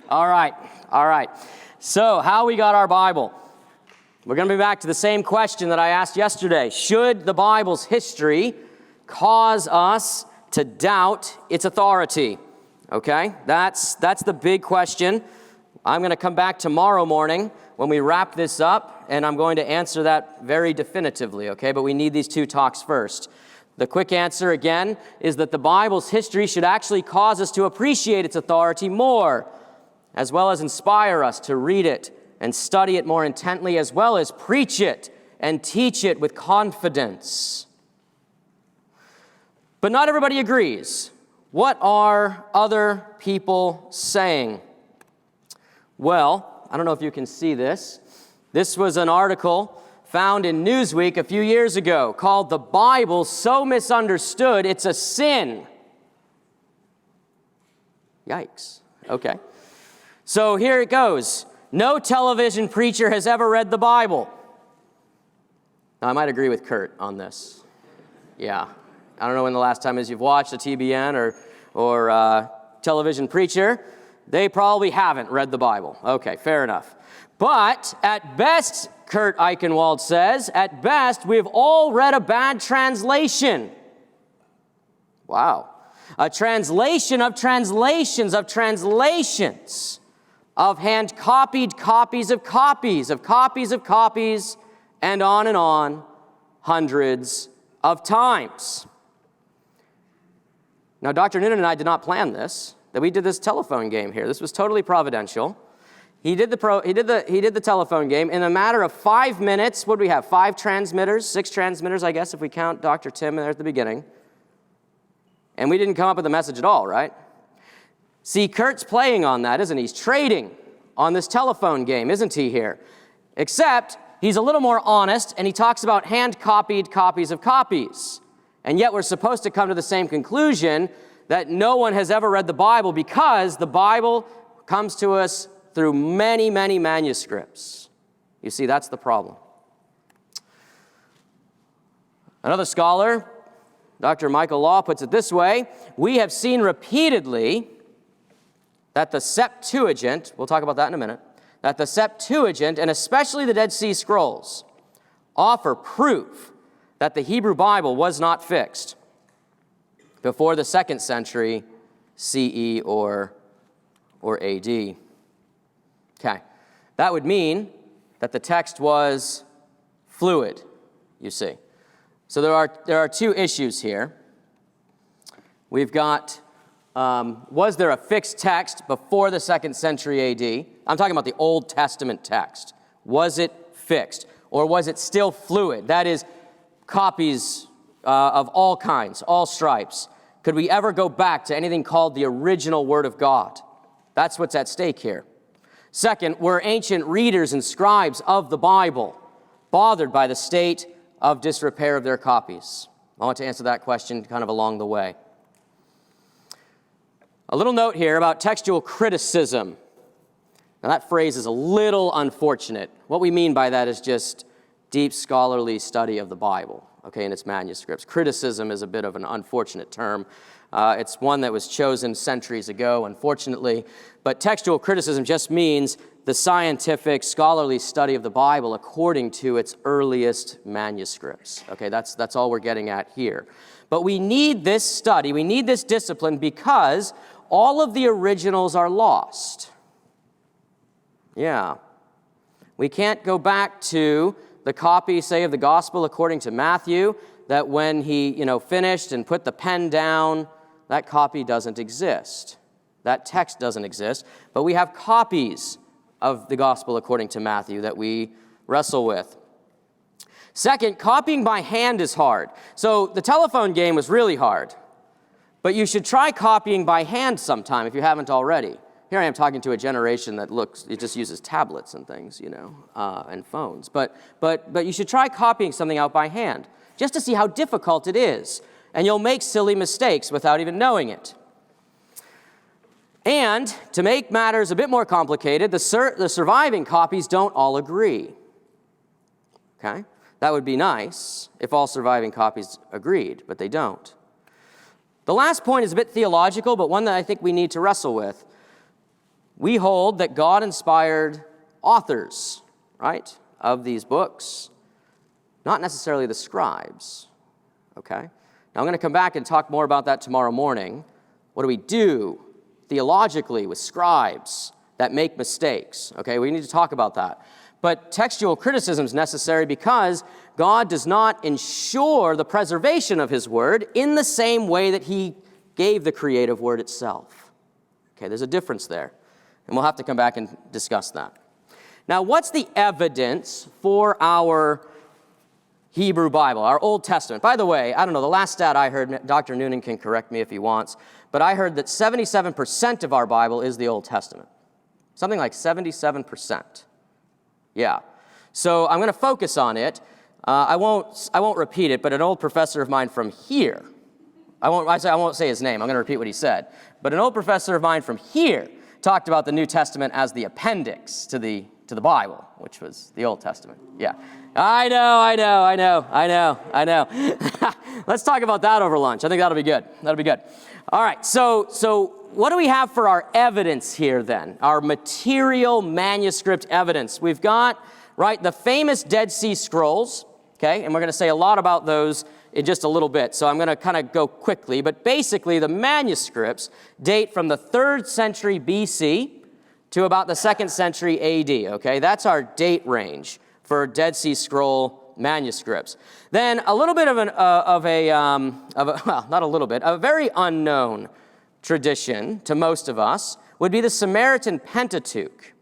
All right. So, how we got our Bible? We're going to be back to the same question that I asked yesterday. Should the Bible's history cause us to doubt its authority? Okay, that's the big question. I'm going to come back tomorrow morning when we wrap this up, and I'm going to answer that very definitively, okay? But we need these two talks first. The quick answer, again, is that the Bible's history should actually cause us to appreciate its authority more, as well as inspire us to read it and study it more intently, as well as preach it and teach it with confidence. But not everybody agrees. What are other people saying? Well, I don't know if you can see this. This was an article found in Newsweek a few years ago called "The Bible So Misunderstood It's a Sin." Yikes. Okay. So here it goes. No television preacher has ever read the Bible. Now, I might agree with Kurt on this. Yeah. I don't know when the last time is you've watched a TBN or television preacher. They probably haven't read the Bible. Okay, fair enough. But at best, Kurt Eichenwald says, at best, we've all read a bad translation. Wow. A translation of translations of translations of hand-copied copies of copies of copies of copies, and on, hundreds of times. Now, Dr. Noonan and I did not plan this, that we did this telephone game here. This was totally providential. He did the telephone game in a matter of 5 minutes. What do we have? 6 transmitters, I guess, if we count Dr. Tim there at the beginning. And we didn't come up with a message at all, right? See, Kurt's playing on that, isn't he? He's trading on this telephone game, isn't he here? Except he's a little more honest, and he talks about hand-copied copies of copies. And yet we're supposed to come to the same conclusion that no one has ever read the Bible, because the Bible comes to us through many, many manuscripts. You see, that's the problem. Another scholar, Dr. Michael Law, puts it this way: we have seen repeatedly that the Septuagint, we'll talk about that in a minute, that the Septuagint, and especially the Dead Sea Scrolls, offer proof that the Hebrew Bible was not fixed before the 2nd century CE or AD. Okay, that would mean that the text was fluid, you see. So there are two issues here. We've got, was there a fixed text before the 2nd century AD? I'm talking about the Old Testament text. Was it fixed, or was it still fluid? That is, copies of all kinds, all stripes. Could we ever go back to anything called the original Word of God? That's what's at stake here. Second, were ancient readers and scribes of the Bible bothered by the state of disrepair of their copies? I want to answer that question kind of along the way. A little note here about textual criticism. Now, that phrase is a little unfortunate. What we mean by that is just deep scholarly study of the Bible, okay, in its manuscripts. Criticism is a bit of an unfortunate term. It's one that was chosen centuries ago, unfortunately. But textual criticism just means the scientific, scholarly study of the Bible according to its earliest manuscripts. Okay, that's all we're getting at here. But we need this study, we need this discipline, because all of the originals are lost. Yeah. We can't go back to the copy, say, of the Gospel according to Matthew, that when he, finished and put the pen down, that copy doesn't exist. That text doesn't exist. But we have copies of the Gospel according to Matthew that we wrestle with. Second, copying by hand is hard. So the telephone game was really hard. But you should try copying by hand sometime if you haven't already. Here I am talking to a generation that it just uses tablets and things, and phones. But you should try copying something out by hand, just to see how difficult it is. And you'll make silly mistakes without even knowing it. And to make matters a bit more complicated, the surviving copies don't all agree. Okay? That would be nice if all surviving copies agreed, but they don't. The last point is a bit theological, but one that I think we need to wrestle with. we hold that God inspired authors, right, of these books, not necessarily the scribes, okay? Now, I'm going to come back and talk more about that tomorrow morning. What do we do theologically with scribes that make mistakes? Okay, we need to talk about that. But textual criticism is necessary because God does not ensure the preservation of his word in the same way that he gave the creative word itself. Okay, there's a difference there. And we'll have to come back and discuss that. Now, what's the evidence for our Hebrew Bible, our Old Testament? By the way, I don't know, the last stat I heard, Dr. Noonan can correct me if he wants, but I heard that 77% of our Bible is the Old Testament. Something like 77%. Yeah. So I'm going to focus on it. I won't repeat it, but an old professor of mine from here, I won't say his name, I'm going to repeat what he said, but an old professor of mine from here talked about the New Testament as the appendix to the Bible, which was the Old Testament. Yeah. I know. Let's talk about that over lunch. I think that'll be good. All right, so what do we have for our evidence here then? Our material manuscript evidence. We've got, right, the famous Dead Sea Scrolls, okay, and we're going to say a lot about those in just a little bit, so I'm going to kind of go quickly, but basically the manuscripts date from the 3rd century BC to about the 2nd century AD, okay? That's our date range for Dead Sea Scroll manuscripts. Then a little bit of a very unknown tradition to most of us would be the Samaritan Pentateuch.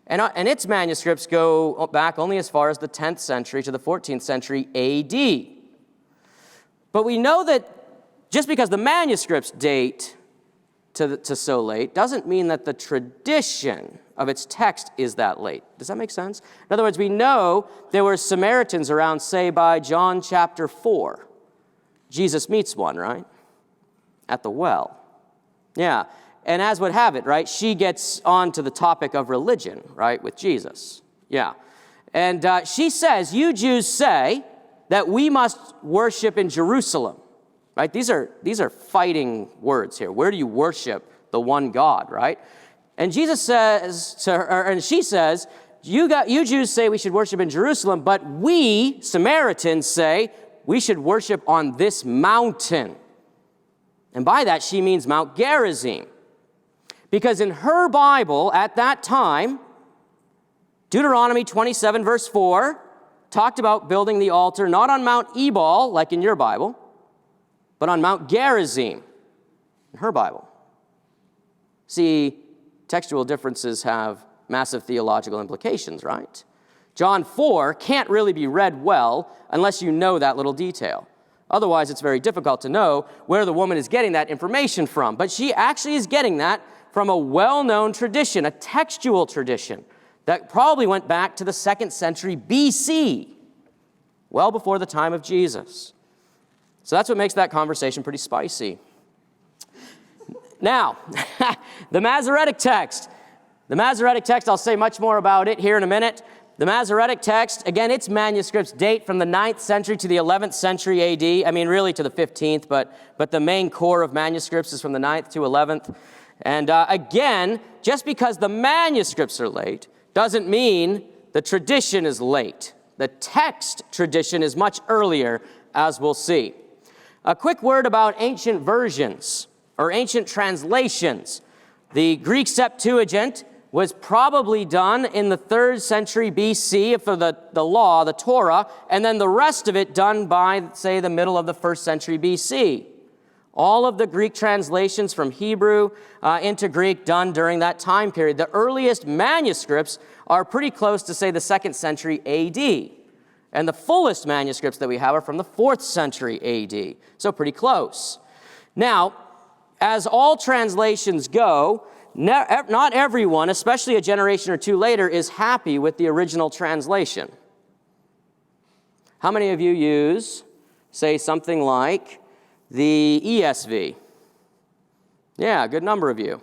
And its manuscripts go back only as far as the 10th century to the 14th century AD. But we know that just because the manuscripts date to so late doesn't mean that the tradition of its text is that late. Does that make sense? In other words, we know there were Samaritans around, say, by John chapter 4. Jesus meets one, right? At the well. Yeah. And as would have it, right, she gets on to the topic of religion, right, with Jesus. Yeah. And she says, you Jews say that we must worship in Jerusalem. Right? These are fighting words here. Where do you worship the one God, right? And Jesus says to her, and she says, you Jews say we should worship in Jerusalem, but we, Samaritans, say we should worship on this mountain. And by that, she means Mount Gerizim. Because in her Bible at that time, Deuteronomy 27, verse 4, talked about building the altar not on Mount Ebal, like in your Bible, but on Mount Gerizim in her Bible. See, textual differences have massive theological implications, right? John 4 can't really be read well unless you know that little detail. Otherwise, it's very difficult to know where the woman is getting that information from. But she actually is getting that from a well-known tradition, a textual tradition, that probably went back to the 2nd century BC, well before the time of Jesus. So that's what makes that conversation pretty spicy. Now, the Masoretic text. The Masoretic text, I'll say much more about it here in a minute. The Masoretic text, again, its manuscripts date from the 9th century to the 11th century AD. I mean, really to the 15th, but the main core of manuscripts is from the 9th to 11th. And again, just because the manuscripts are late doesn't mean the tradition is late. The text tradition is much earlier, as we'll see. A quick word about ancient versions or ancient translations. The Greek Septuagint was probably done in the 3rd century BC for the law, the Torah, and then the rest of it done by, say, the middle of the 1st century BC. All of the Greek translations from Hebrew into Greek done during that time period. The earliest manuscripts are pretty close to, say, the 2nd century AD. And the fullest manuscripts that we have are from the 4th century AD. So pretty close. Now, as all translations go, not everyone, especially a generation or two later, is happy with the original translation. How many of you use, say, something like the ESV? Yeah, a good number of you.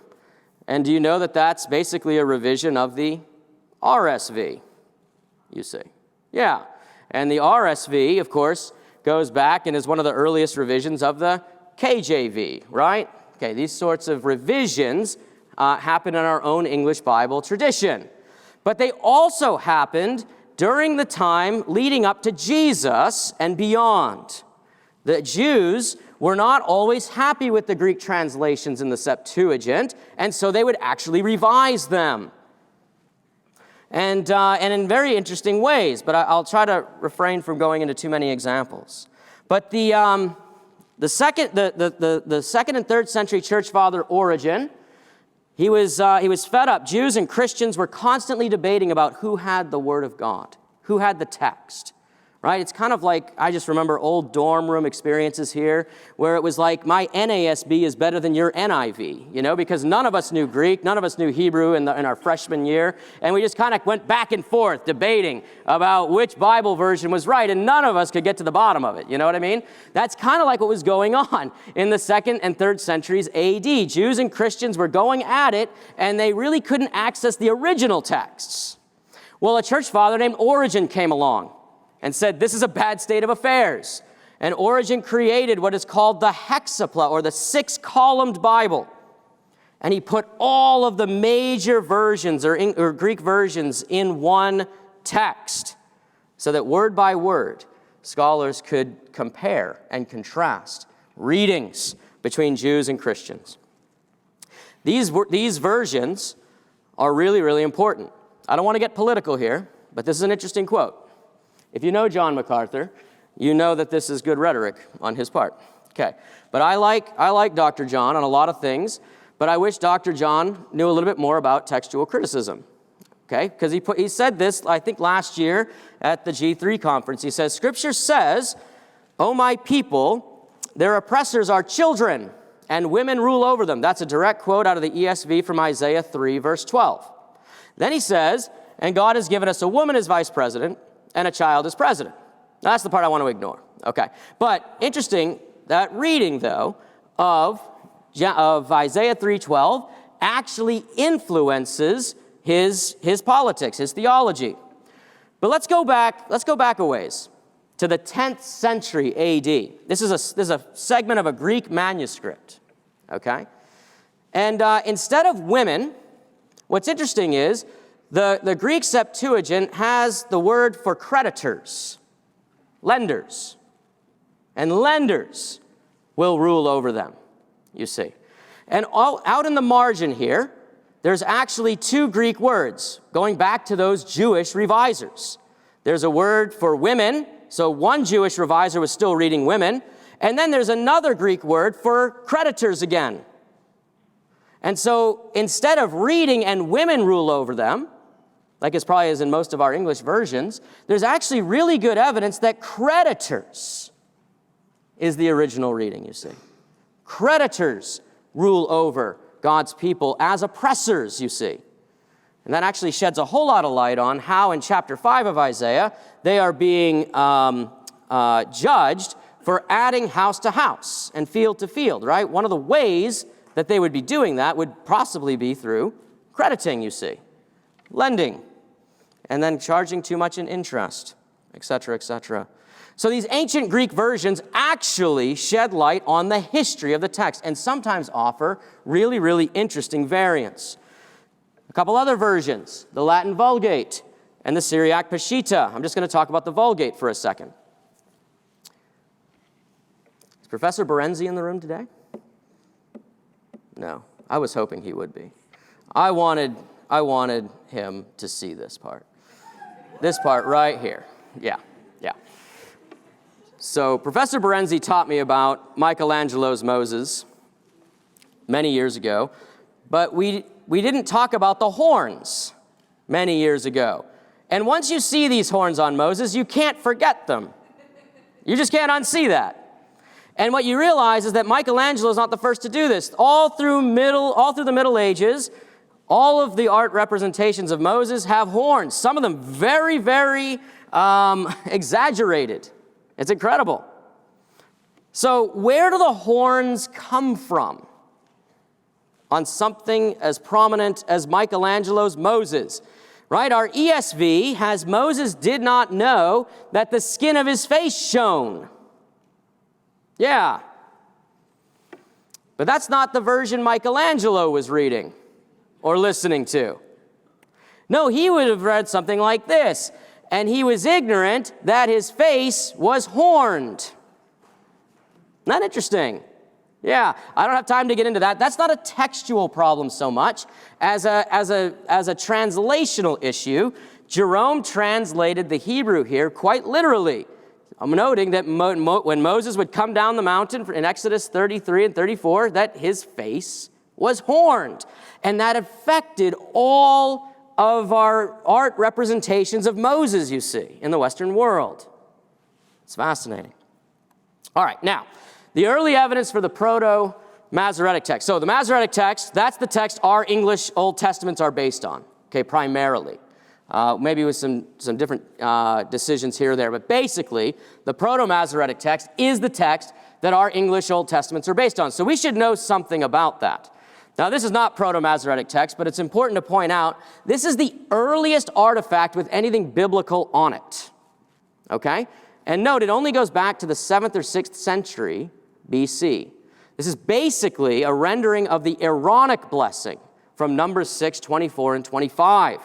And do you know that that's basically a revision of the RSV, you see? Yeah. And the RSV, of course, goes back and is one of the earliest revisions of the KJV, right? Okay, these sorts of revisions happened in our own English Bible tradition. But they also happened during the time leading up to Jesus and beyond. The Jews were not always happy with the Greek translations in the Septuagint, and so they would actually revise them. And in very interesting ways, but I'll try to refrain from going into too many examples. But the second and third century church father Origen, he was fed up. Jews and Christians were constantly debating about who had the Word of God, who had the text. Right? It's kind of like, I just remember old dorm room experiences here, where it was like, my NASB is better than your NIV, because none of us knew Greek, none of us knew Hebrew in our freshman year, and we just kind of went back and forth debating about which Bible version was right, and none of us could get to the bottom of it, you know what I mean? That's kind of like what was going on in the 2nd and 3rd centuries AD. Jews and Christians were going at it, and they really couldn't access the original texts. Well, a church father named Origen came along and said, this is a bad state of affairs. And Origen created what is called the hexapla, or the 6-columned Bible. And he put all of the major versions, or Greek versions, in one text, so that word by word, scholars could compare and contrast readings between Jews and Christians. These versions are really, really important. I don't want to get political here, but this is an interesting quote. If you know John MacArthur, you know that this is good rhetoric on his part. Okay, but I like Dr. John on a lot of things, but I wish Dr. John knew a little bit more about textual criticism. Okay, because he said this, I think last year at the G3 conference. He says, Scripture says, "O my people, their oppressors are children, and women rule over them." That's a direct quote out of the ESV from Isaiah 3, verse 12. Then he says, "And God has given us a woman as vice president, and a child as president." Now, that's the part I want to ignore. Okay. But interesting, that reading, though, of Isaiah 3:12 actually influences his politics, his theology. But let's go back a ways to the 10th century AD. This is a segment of a Greek manuscript. Okay? And instead of women, what's interesting is the Greek Septuagint has the word for creditors, lenders. And lenders will rule over them, you see. And out in the margin here, there's actually 2 Greek words, going back to those Jewish revisers. There's a word for women, so one Jewish reviser was still reading women, and then there's another Greek word for creditors again. And so instead of reading and women rule over them, like it probably is in most of our English versions, there's actually really good evidence that creditors is the original reading, you see. Creditors rule over God's people as oppressors, you see. And that actually sheds a whole lot of light on how in chapter 5 of Isaiah, they are being judged for adding house to house and field to field, right? One of the ways that they would be doing that would possibly be through crediting, you see. Lending. And then charging too much in interest, etc., etc. So these ancient Greek versions actually shed light on the history of the text and sometimes offer really, really interesting variants. A couple other versions, the Latin Vulgate and the Syriac Peshitta. I'm just going to talk about the Vulgate for a second. Is Professor Berenzi in the room today? No, I was hoping he would be. I wanted him to see this part. This part right here. Yeah. So Professor Berenzi taught me about Michelangelo's Moses many years ago, but we didn't talk about the horns many years ago. And once you see these horns on Moses, you can't forget them. You just can't unsee that. And what you realize is that Michelangelo is not the first to do this. All through the Middle Ages, all of the art representations of Moses have horns, some of them very, very exaggerated. It's incredible. So where do the horns come from on something as prominent as Michelangelo's Moses? Right? Our ESV has Moses did not know that the skin of his face shone. Yeah. But that's not the version Michelangelo was reading. or listening to? No, he would have read something like this. And he was ignorant that his face was horned. Isn't that interesting? Yeah, I don't have time to get into that. That's not a textual problem so much as a translational issue. Jerome translated the Hebrew here quite literally. I'm noting that when Moses would come down the mountain in Exodus 33 and 34, that his face was horned. And that affected all of our art representations of Moses, you see, in the Western world. It's fascinating. All right, now, the early evidence for the Proto-Masoretic text. So the Masoretic text, that's the text our English Old Testaments are based on, okay, primarily. Maybe with some different decisions here or there, but basically, the Proto-Masoretic text is the text that our English Old Testaments are based on. So we should know something about that. Now, this is not Proto-Masoretic text, but it's important to point out, this is the earliest artifact with anything biblical on it, okay? And note, it only goes back to the 7th or 6th century BC. This is basically a rendering of the Aaronic blessing from Numbers 6, 24, and 25,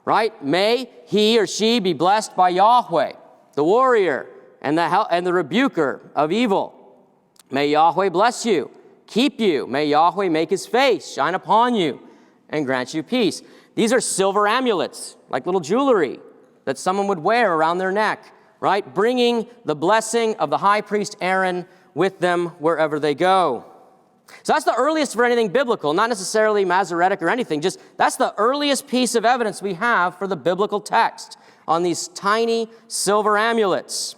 right? May he or she be blessed by Yahweh, the warrior and the rebuker of evil. May Yahweh bless you, keep you. May Yahweh make his face shine upon you and grant you peace. These are silver amulets, like little jewelry that someone would wear around their neck, right? Bringing the blessing of the high priest Aaron with them wherever they go. So that's the earliest for anything biblical, not necessarily Masoretic or anything, just that's the earliest piece of evidence we have for the biblical text on these tiny silver amulets.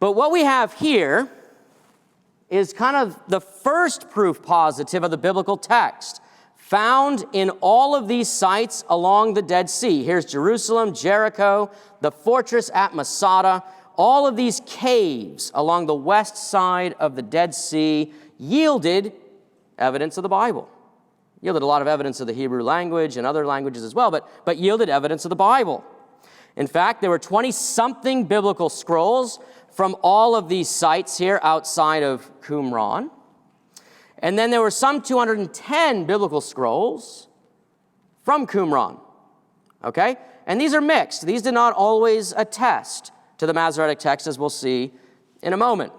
But what we have here is kind of the first proof positive of the biblical text, found in all of these sites along the Dead Sea. Here's Jerusalem, Jericho, the fortress at Masada. All of these caves along the west side of the Dead Sea yielded evidence of the Bible. Yielded a lot of evidence of the Hebrew language and other languages as well, but yielded evidence of the Bible. In fact, there were 20-something biblical scrolls from all of these sites here outside of Qumran. And then there were some 210 biblical scrolls from Qumran, okay? And these are mixed. These did not always attest to the Masoretic text, as we'll see in a moment.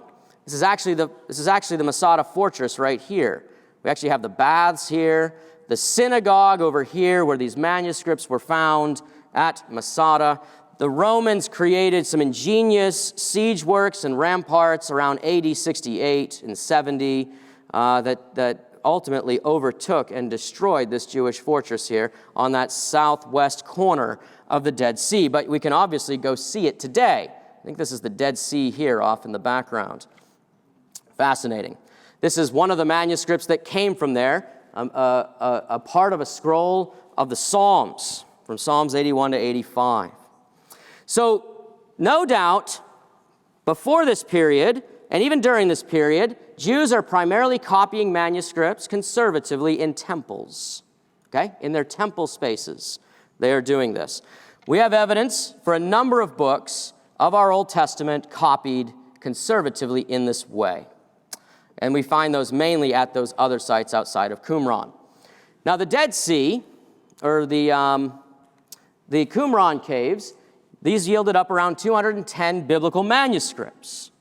This is actually the Masada fortress right here. We actually have the baths here, the synagogue over here where these manuscripts were found at Masada. The Romans created some ingenious siege works and ramparts around AD 68 and 70 that ultimately overtook and destroyed this Jewish fortress here on that southwest corner of the Dead Sea. But we can obviously go see it today. I think this is the Dead Sea here off in the background. Fascinating. This is one of the manuscripts that came from there, a part of a scroll of the Psalms, from Psalms 81 to 85. So, no doubt, before this period, and even during this period, Jews are primarily copying manuscripts conservatively in temples, okay? In their temple spaces, they are doing this. We have evidence for a number of books of our Old Testament copied conservatively in this way. And we find those mainly at those other sites outside of Qumran. Now, the Dead Sea, or the Qumran caves, these yielded up around 210 biblical manuscripts.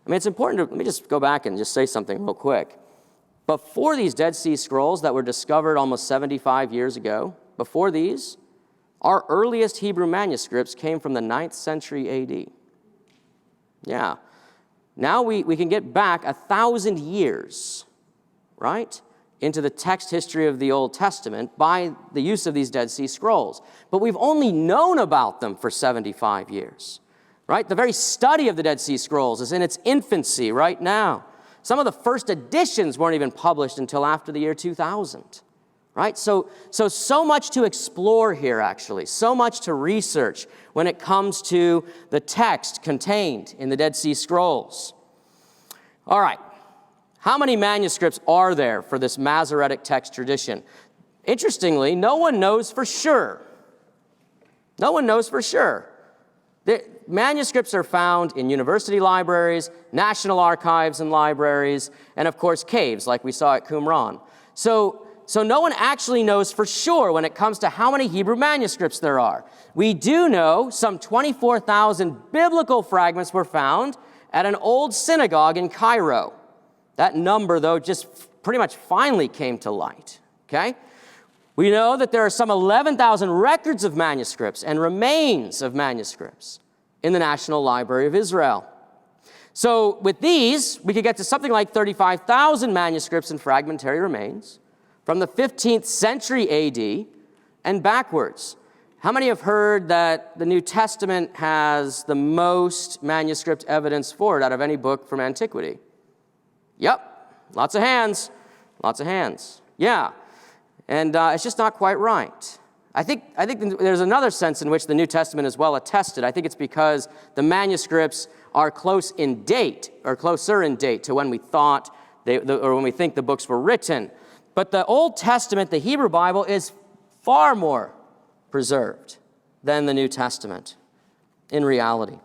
I mean, it's important to, let me just go back and just say something real quick. Before these Dead Sea Scrolls that were discovered almost 75 years ago, before these, our earliest Hebrew manuscripts came from the 9th century AD. Yeah. Now we can get back 1,000 years, right, into the text history of the Old Testament by the use of these Dead Sea Scrolls. But we've only known about them for 75 years, right? The very study of the Dead Sea Scrolls is in its infancy right now. Some of the first editions weren't even published until after the year 2000, right? So much to explore here, actually, so much to research when it comes to the text contained in the Dead Sea Scrolls. All right. How many manuscripts are there for this Masoretic text tradition? Interestingly, no one knows for sure. No one knows for sure. The manuscripts are found in university libraries, national archives and libraries, and of course caves like we saw at Qumran. So no one actually knows for sure when it comes to how many Hebrew manuscripts there are. We do know some 24,000 biblical fragments were found at an old synagogue in Cairo. That number, though, just pretty much finally came to light, okay? We know that there are some 11,000 records of manuscripts and remains of manuscripts in the National Library of Israel. So with these, we could get to something like 35,000 manuscripts and fragmentary remains from the 15th century AD and backwards. How many have heard that the New Testament has the most manuscript evidence for it out of any book from antiquity? Yep, lots of hands, yeah. And it's just not quite right. I think there's another sense in which the New Testament is well attested. I think it's because the manuscripts are closer in date to when we thought or when we think the books were written. But the Old Testament, the Hebrew Bible, is far more preserved than the New Testament in reality.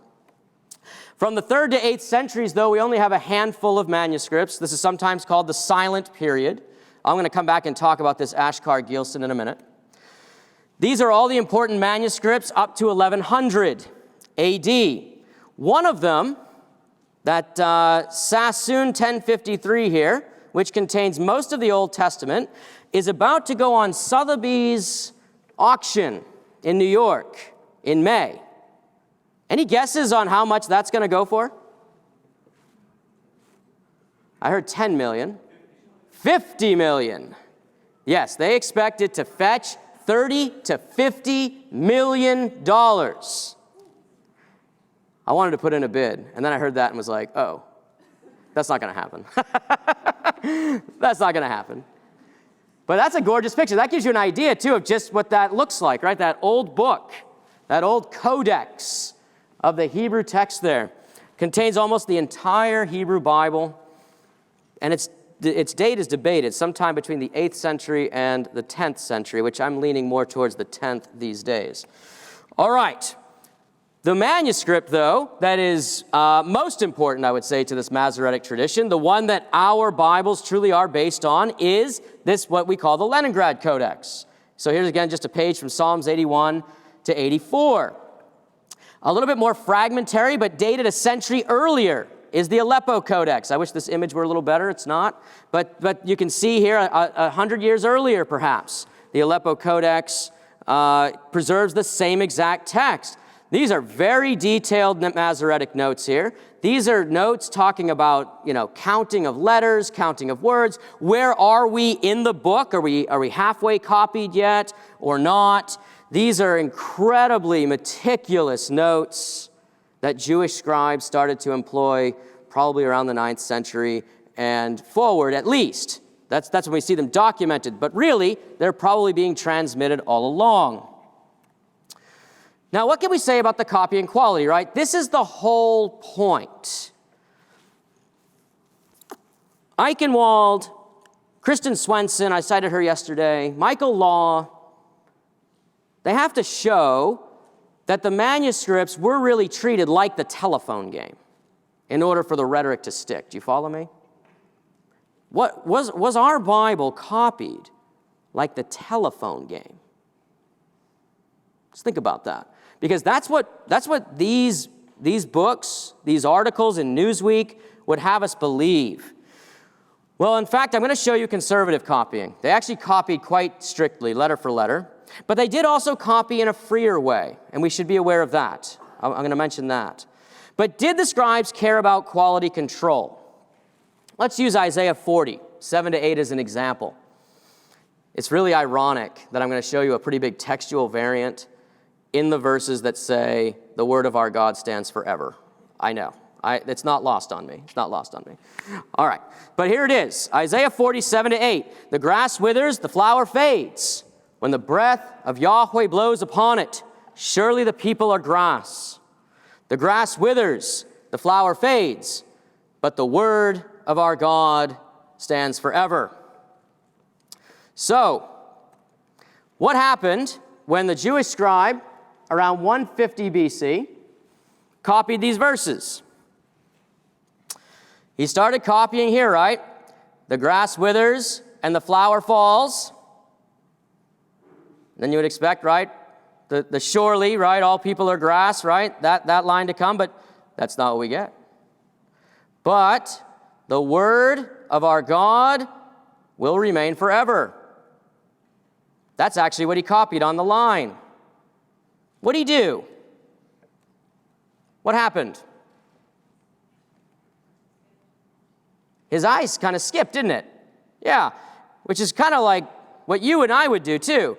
From the 3rd to 8th centuries, though, we only have a handful of manuscripts. This is sometimes called the silent period. I'm going to come back and talk about this Ashkar Gilson in a minute. These are all the important manuscripts up to 1100 AD. One of them, that Sassoon 1053 here, which contains most of the Old Testament, is about to go on Sotheby's auction in New York in May. Any guesses on how much that's going to go for? I heard 10 million. 50 million. Yes, they expect it to fetch $30 to $50 million. I wanted to put in a bid, and then I heard that and was like, oh, that's not going to happen. That's not going to happen. But that's a gorgeous picture. That gives you an idea, too, of just what that looks like, right? That old book, that old codex of the Hebrew text there contains almost the entire Hebrew Bible, and its date is debated, sometime between the 8th century and the 10th century, which I'm leaning more towards the 10th these days. All right. The manuscript, though, that is most important, I would say, to this Masoretic tradition, the one that our Bibles truly are based on, is this, what we call the Leningrad Codex. So here's again just a page from Psalms 81 to 84. A little bit more fragmentary, but dated a century earlier, is the Aleppo Codex. I wish this image were a little better. It's not. But you can see here, 100 years earlier, perhaps, the Aleppo Codex preserves the same exact text. These are very detailed Masoretic notes here. These are notes talking about, counting of letters, counting of words. Where are we in the book? Are we halfway copied yet or not? These are incredibly meticulous notes that Jewish scribes started to employ probably around the 9th century and forward at least. That's when we see them documented. But really, they're probably being transmitted all along. Now, what can we say about the copying quality, right? This is the whole point. Eichenwald, Kristen Swenson, I cited her yesterday, Michael Law, they have to show that the manuscripts were really treated like the telephone game in order for the rhetoric to stick. Do you follow me? What was our Bible copied like the telephone game? Let's think about that. Because that's what these books, these articles in Newsweek would have us believe. Well, in fact, I'm going to show you conservative copying. They actually copied quite strictly, letter for letter. But they did also copy in a freer way, and we should be aware of that. I'm going to mention that. But did the scribes care about quality control? Let's use Isaiah 40, 7 to 8 as an example. It's really ironic that I'm going to show you a pretty big textual variant in the verses that say, the word of our God stands forever. I know. It's not lost on me. It's not lost on me. All right. But here it is. Isaiah 40, 7 to 8. The grass withers, the flower fades. When the breath of Yahweh blows upon it, surely the people are grass. The grass withers, the flower fades, but the word of our God stands forever. So, what happened when the Jewish scribe, around 150 BC, copied these verses? He started copying here, right? The grass withers, and the flower falls, then you would expect, right, the surely, right, all people are grass, right, that line to come, but that's not what we get. But the word of our God will remain forever. That's actually what he copied on the line. What did he do? What happened? His eyes kind of skipped, didn't it? Yeah, which is kind of like what you and I would do too.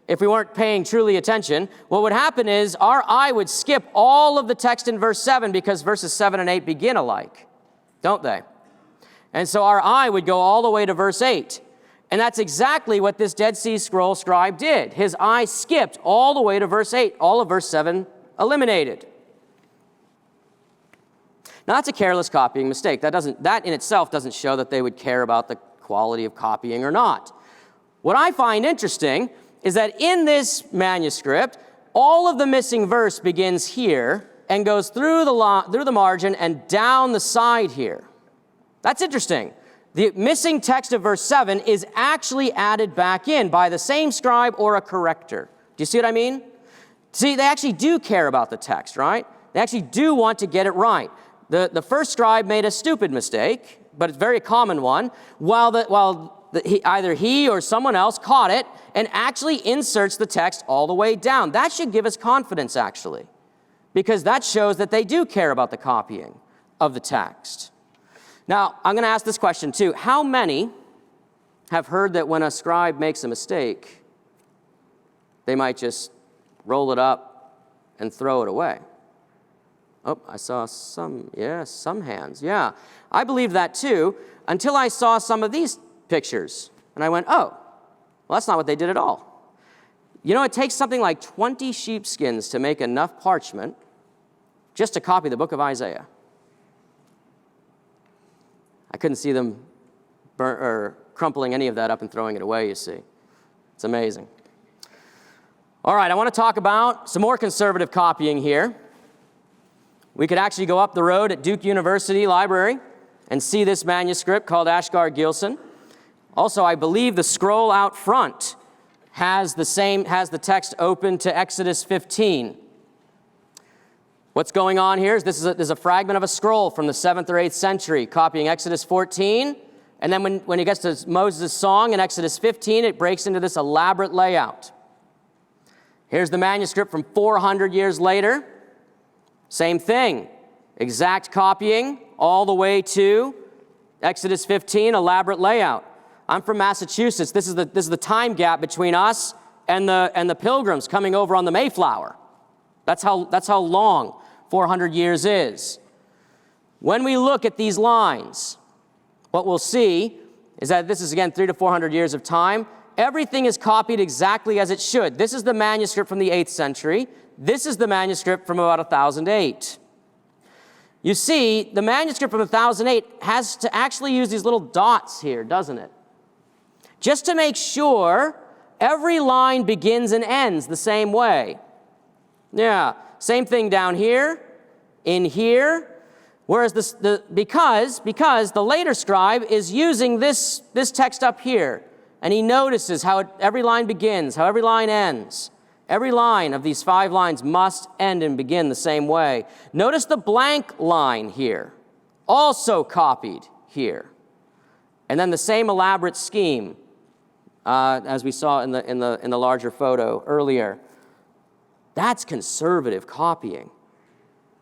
If we weren't paying truly attention, what would happen is our eye would skip all of the text in verse 7 because verses 7 and 8 begin alike, don't they? And so our eye would go all the way to verse 8. And that's exactly what this Dead Sea Scroll scribe did. His eye skipped all the way to verse 8, all of verse 7 eliminated. Now that's a careless copying mistake. That in itself doesn't show that they would care about the quality of copying or not. What I find interesting is that in this manuscript, all of the missing verse begins here and goes through the margin and down the side here. That's interesting. The missing text of verse 7 is actually added back in by the same scribe or a corrector. Do you see what I mean? See, they actually do care about the text, right? They actually do want to get it right. The first scribe made a stupid mistake, but it's a very common one, either he or someone else caught it and actually inserts the text all the way down. That should give us confidence, actually, because that shows that they do care about the copying of the text. Now, I'm going to ask this question, too. How many have heard that when a scribe makes a mistake, they might just roll it up and throw it away? Oh, I saw some hands. Yeah, I believe that, too, until I saw some of these pictures. And I went, oh, well, that's not what they did at all. You know, it takes something like 20 sheepskins to make enough parchment just to copy the book of Isaiah. I couldn't see them crumpling any of that up and throwing it away, you see. It's amazing. All right, I want to talk about some more conservative copying here. We could actually go up the road at Duke University Library and see this manuscript called Ashgar Gilson. Also, I believe the scroll out front has the text open to Exodus 15. What's going on here is this is a fragment of a scroll from the 7th or 8th century, copying Exodus 14. And then when it gets to Moses' song in Exodus 15, it breaks into this elaborate layout. Here's the manuscript from 400 years later. Same thing, exact copying all the way to Exodus 15, elaborate layout. I'm from Massachusetts. This is the time gap between us and the Pilgrims coming over on the Mayflower. That's how long 400 years is. When we look at these lines, what we'll see is that this is, again, 300 to 400 years of time. Everything is copied exactly as it should. This is the manuscript from the 8th century. This is the manuscript from about 1008. You see, the manuscript from 1008 has to actually use these little dots here, doesn't it? Just to make sure every line begins and ends the same way. Yeah, same thing down here, in here. Whereas because the later scribe is using this text up here, and he notices how every line begins, how every line ends. Every line of these 5 lines must end and begin the same way. Notice the blank line here, also copied here. And then the same elaborate scheme as we saw in the larger photo earlier. That's conservative copying.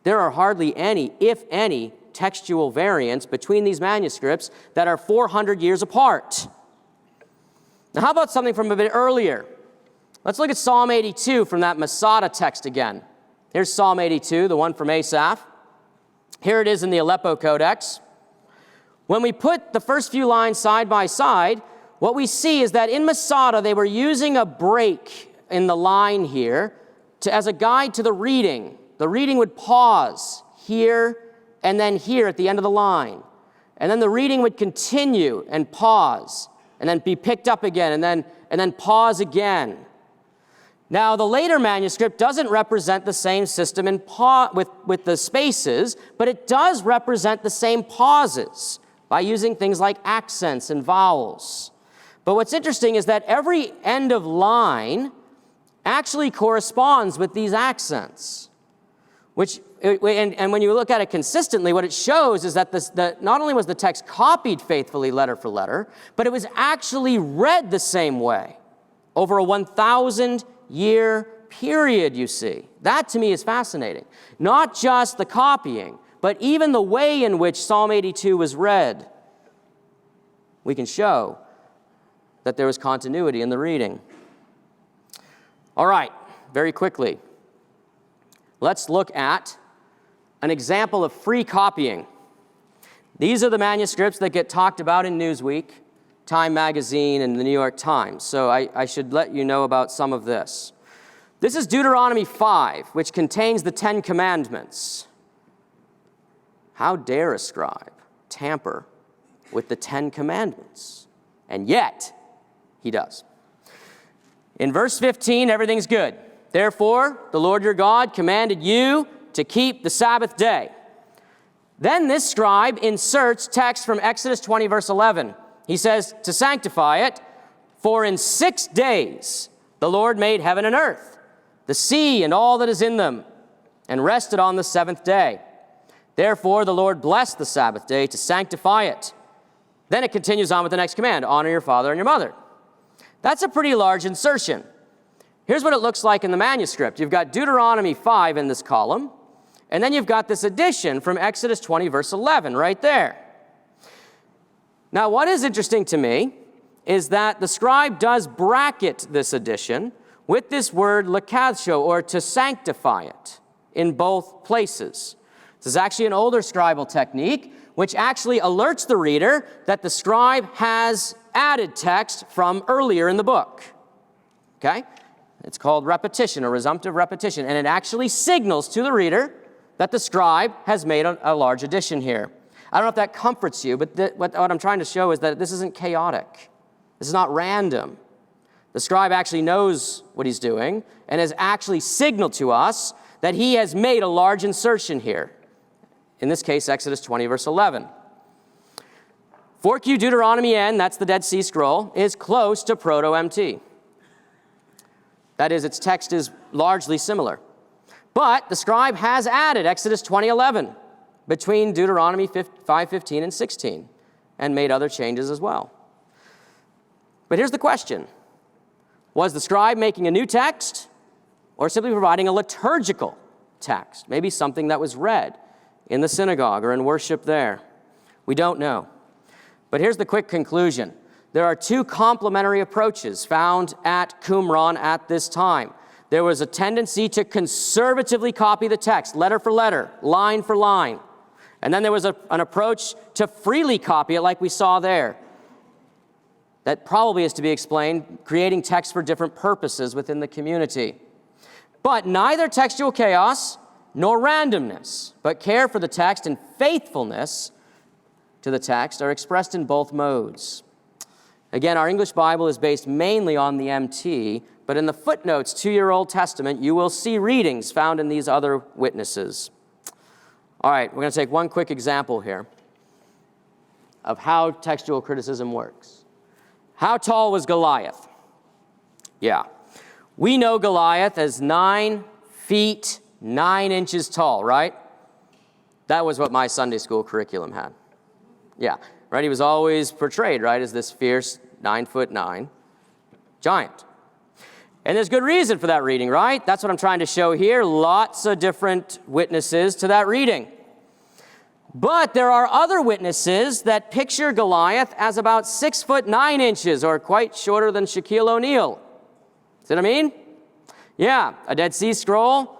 There are hardly any, if any, textual variants between these manuscripts that are 400 years apart. Now, how about something from a bit earlier? Let's look at Psalm 82 from that Masada text again. Here's Psalm 82, the one from Asaph. Here it is in the Aleppo Codex. When we put the first few lines side by side, what we see is that in Masada, they were using a break in the line here as a guide to the reading. The reading would pause here and then here at the end of the line. And then the reading would continue and pause and then be picked up again and then pause again. Now, the later manuscript doesn't represent the same system with the spaces, but it does represent the same pauses by using things like accents and vowels. But what's interesting is that every end of line actually corresponds with these accents, and when you look at it consistently, what it shows is that not only was the text copied faithfully letter for letter, but it was actually read the same way over a 1,000-year period, you see. That to me is fascinating. Not just the copying, but even the way in which Psalm 82 was read. We can show that there was continuity in the reading. All right, very quickly, let's look at an example of free copying. These are the manuscripts that get talked about in Newsweek, Time Magazine, and the New York Times. So I should let you know about some of this. This is Deuteronomy 5, which contains the 10 Commandments. How dare a scribe tamper with the 10 Commandments? And yet, he does. In verse 15, everything's good. Therefore, the Lord your God commanded you to keep the Sabbath day. Then this scribe inserts text from Exodus 20, verse 11. He says, to sanctify it, for in 6 days the Lord made heaven and earth, the sea and all that is in them, and rested on the 7th day. Therefore the Lord blessed the Sabbath day to sanctify it. Then it continues on with the next command, honor your father and your mother. That's a pretty large insertion. Here's what it looks like in the manuscript. You've got Deuteronomy 5 in this column, and then you've got this addition from Exodus 20, verse 11, right there. Now, what is interesting to me is that the scribe does bracket this addition with this word lekadsho, or to sanctify it, in both places. This is actually an older scribal technique, which actually alerts the reader that the scribe has added text from earlier in the book. Okay? It's called repetition, or resumptive repetition, and it actually signals to the reader that the scribe has made a large addition here. I don't know if that comforts you, but what I'm trying to show is that this isn't chaotic. This is not random. The scribe actually knows what he's doing and has actually signaled to us that he has made a large insertion here. In this case, Exodus 20, verse 11. 4Q Deuteronomy N, that's the Dead Sea Scroll, is close to Proto-MT. That is, its text is largely similar. But the scribe has added Exodus 20:11 between Deuteronomy 5:15 and 16, and made other changes as well. But here's the question. Was the scribe making a new text, or simply providing a liturgical text? Maybe something that was read in the synagogue or in worship there. We don't know. But here's the quick conclusion. There are two complementary approaches found at Qumran at this time. There was a tendency to conservatively copy the text, letter for letter, line for line. And then there was an approach to freely copy it like we saw there. That probably is to be explained, creating text for different purposes within the community. But neither textual chaos nor randomness, but care for the text and faithfulness to the text are expressed in both modes. Again, our English Bible is based mainly on the MT, but in the footnotes to your Old Testament, you will see readings found in these other witnesses. All right, we're going to take one quick example here of how textual criticism works. How tall was Goliath? Yeah. We know Goliath as 9 feet, 9 inches tall, right? That was what my Sunday school curriculum had. Yeah, right? He was always portrayed, right, as this fierce 9'9" giant. And there's good reason for that reading, right? That's what I'm trying to show here. Lots of different witnesses to that reading. But there are other witnesses that picture Goliath as about 6'9", or quite shorter than Shaquille O'Neal. See what I mean? Yeah, a Dead Sea Scroll,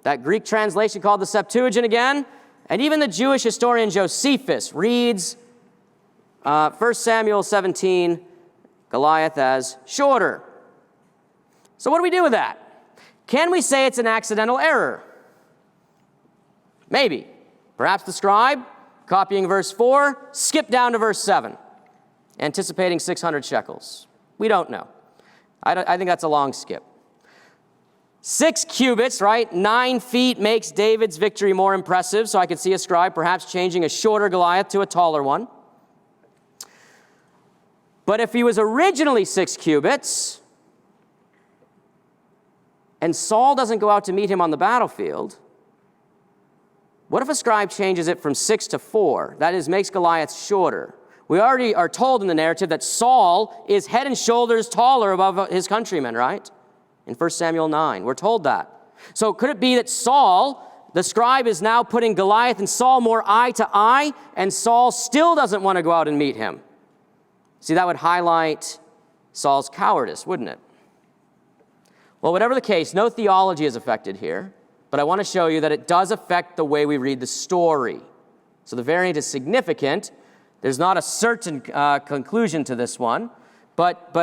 that Greek translation called the Septuagint again, and even the Jewish historian Josephus reads 1 Samuel 17, Goliath as shorter. So what do we do with that? Can we say it's an accidental error? Maybe. Perhaps the scribe, copying verse 4, skipped down to verse 7, anticipating 600 shekels. We don't know. I think that's a long skip. 6 cubits, right? 9 feet makes David's victory more impressive, so I could see a scribe perhaps changing a shorter Goliath to a taller one. But if he was originally 6 cubits, and Saul doesn't go out to meet him on the battlefield, what if a scribe changes it from 6 to 4? That is, makes Goliath shorter. We already are told in the narrative that Saul is head and shoulders taller above his countrymen, right? In 1 Samuel 9, we're told that. So could it be that Saul, the scribe, is now putting Goliath and Saul more eye to eye, and Saul still doesn't want to go out and meet him? See, that would highlight Saul's cowardice, wouldn't it? Well, whatever the case, no theology is affected here, but I want to show you that it does affect the way we read the story. So the variant is significant. There's not a certain conclusion to this one, but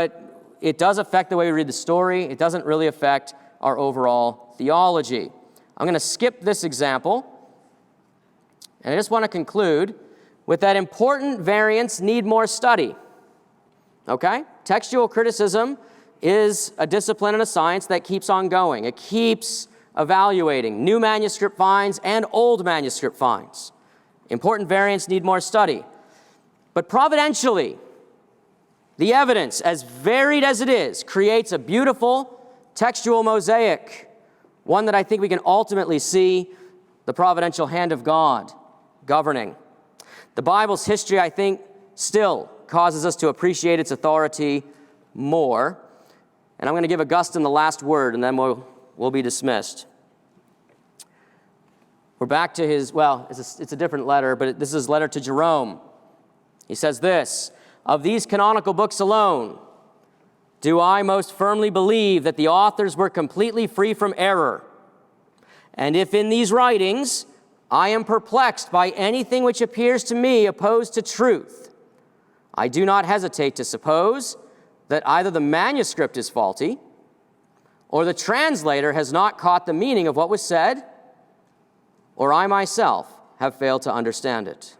it does affect the way we read the story. It doesn't really affect our overall theology. I'm going to skip this example, and I just want to conclude with that important variants need more study. Okay? Textual criticism is a discipline and a science that keeps on going. It keeps evaluating new manuscript finds and old manuscript finds. Important variants need more study. But providentially, the evidence, as varied as it is, creates a beautiful textual mosaic, one that I think we can ultimately see the providential hand of God governing. The Bible's history, I think, still causes us to appreciate its authority more. And I'm going to give Augustine the last word, and then we'll be dismissed. We're back to his, well, it's a different letter, but this is his letter to Jerome. He says this: "Of these canonical books alone do I most firmly believe that the authors were completely free from error. And if in these writings I am perplexed by anything which appears to me opposed to truth, I do not hesitate to suppose that either the manuscript is faulty, or the translator has not caught the meaning of what was said, or I myself have failed to understand it.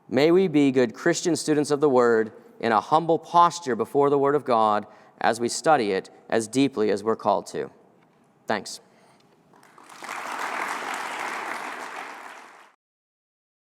May we be good Christian students of the Word in a humble posture before the Word of God as we study it as deeply as we're called to." Thanks.